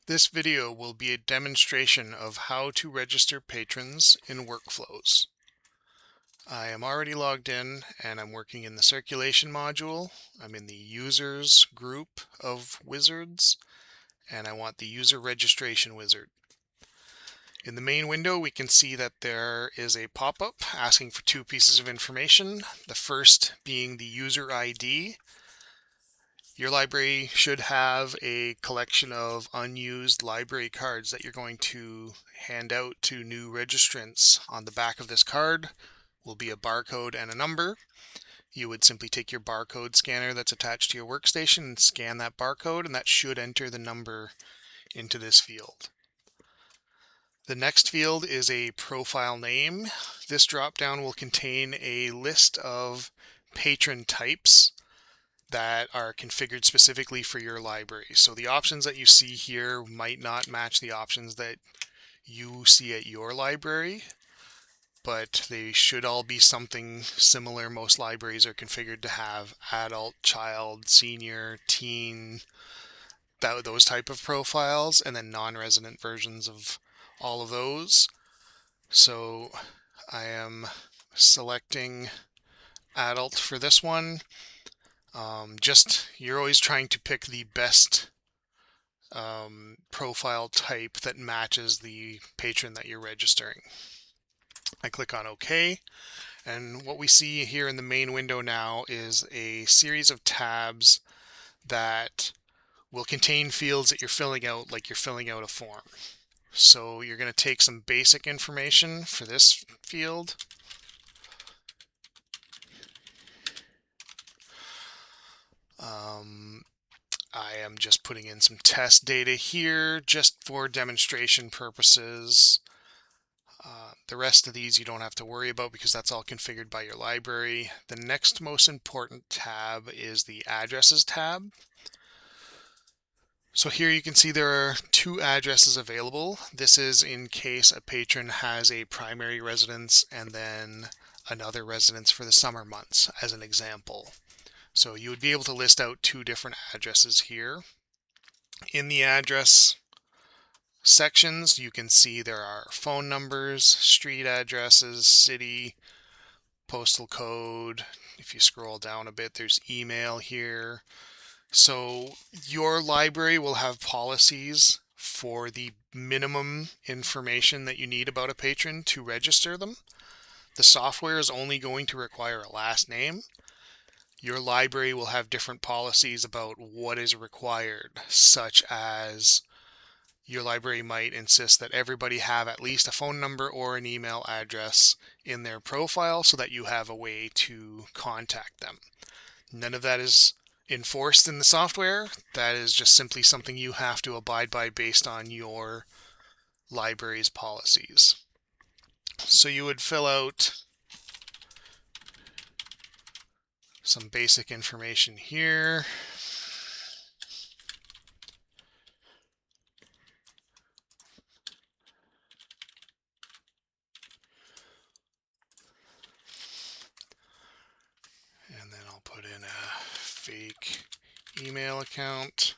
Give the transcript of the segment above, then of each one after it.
This video will be a demonstration of how to register patrons in workflows. I am already logged in and I'm working in the circulation module. I'm in the users group of wizards and I want the user registration wizard. In the main window we can see that there is a pop-up asking for two pieces of information. The first being the user ID. Your library should have a collection of unused library cards that you're going to hand out to new registrants. On the back of this card will be a barcode and a number. You would simply take your barcode scanner that's attached to your workstation and scan that barcode, and that should enter the number into this field. The next field is a profile name. This drop-down will contain a list of patron types that are configured specifically for your library. So the options that you see here might not match the options that you see at your library, but they should all be something similar. Most libraries are configured to have adult, child, senior, teen, those type of profiles, and then non-resident versions of all of those. So I am selecting adult for this one. You're always trying to pick the best profile type that matches the patron that you're registering. I click on OK, and what we see here in the main window now is a series of tabs that will contain fields that you're filling out like you're filling out a form. So you're going to take some basic information for this field. I am just putting in some test data here just for demonstration purposes. The rest of these you don't have to worry about because that's all configured by your library. The next most important tab is the addresses tab. So here you can see there are two addresses available. This is in case a patron has a primary residence and then another residence for the summer months, as an example. So you would be able to list out two different addresses here. In the address sections, you can see there are phone numbers, street addresses, city, postal code. If you scroll down a bit, there's email here. So your library will have policies for the minimum information that you need about a patron to register them. The software is only going to require a last name. Your library will have different policies about what is required, such as your library might insist that everybody have at least a phone number or an email address in their profile so that you have a way to contact them. None of that is enforced in the software. That is just simply something you have to abide by based on your library's policies. So you would fill out some basic information here. And then I'll put in a fake email account.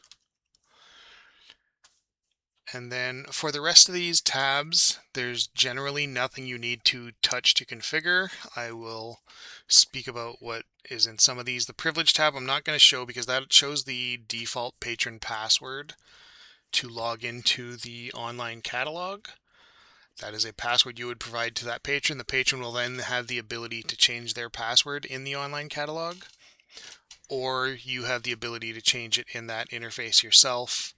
And then for the rest of these tabs, there's generally nothing you need to touch to configure. I will speak about what is in some of these. The privilege tab I'm not going to show because that shows the default patron password to log into the online catalog. That is a password you would provide to that patron. The patron will then have the ability to change their password in the online catalog, or you have the ability to change it in that interface yourself.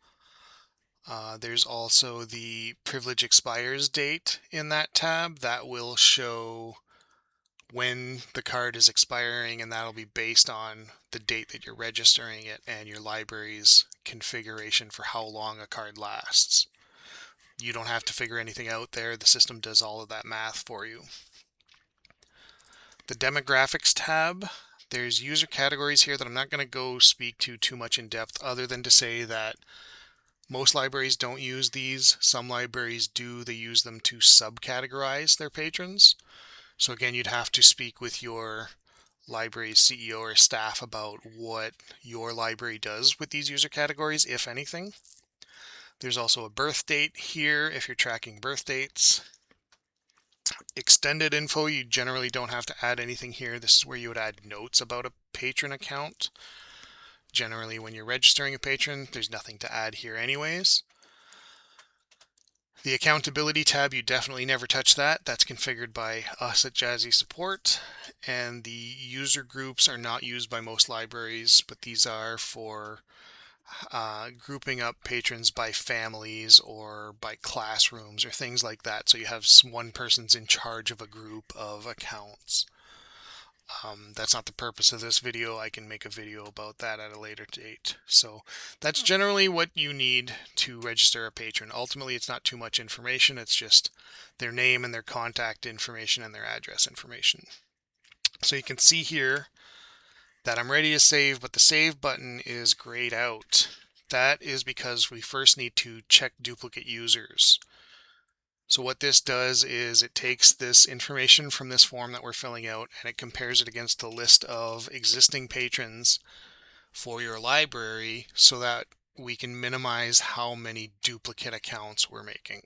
There's also the privilege expires date in that tab that will show when the card is expiring, and that'll be based on the date that you're registering it and your library's configuration for how long a card lasts. You don't have to figure anything out there. The system does all of that math for you. The demographics tab, there's user categories here that I'm not going to go speak to too much in depth, other than to say that most libraries don't use these. Some libraries do. They use them to subcategorize their patrons. So again, you'd have to speak with your library's CEO or staff about what your library does with these user categories, if anything. There's also a birth date here if you're tracking birth dates. Extended info, you generally don't have to add anything here. This is where you would add notes about a patron account. Generally, when you're registering a patron, there's nothing to add here anyways. The accountability tab, you definitely never touch that. That's configured by us at JASI support. And the user groups are not used by most libraries, but these are for grouping up patrons by families or by classrooms or things like that. So you have one person's in charge of a group of accounts. That's not the purpose of this video. I can make a video about that at a later date. So that's generally what you need to register a patron. Ultimately, it's not too much information. It's just their name and their contact information and their address information. So you can see here that I'm ready to save, but the save button is grayed out. That is because we first need to check duplicate users. So what this does is it takes this information from this form that we're filling out and it compares it against the list of existing patrons for your library so that we can minimize how many duplicate accounts we're making.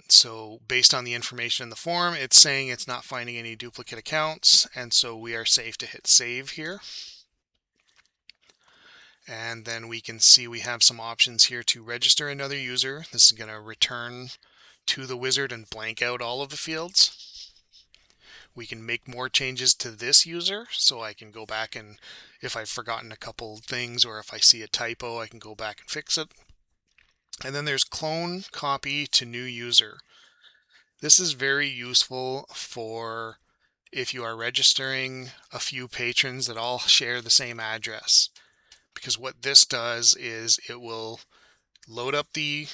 So based on the information in the form, it's saying it's not finding any duplicate accounts, and so we are safe to hit save here. And then we can see we have some options here to register another user. This is going to return to the wizard and blank out all of the fields. We can make more changes to this user, so I can go back and if I've forgotten a couple things or if I see a typo, I can go back and fix it. And then there's clone copy to new user. This is very useful for if you are registering a few patrons that all share the same address. Because what this does is it will load up the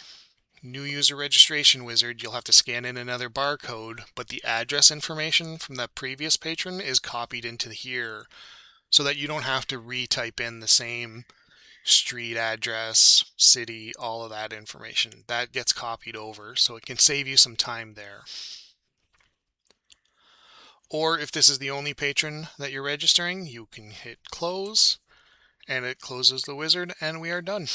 new user registration wizard. You'll have to scan in another barcode, but the address information from that previous patron is copied into here so that you don't have to retype in the same street address, city, all of that information. That gets copied over, so it can save you some time there. Or if this is the only patron that you're registering, you can hit close and it closes the wizard and we are done.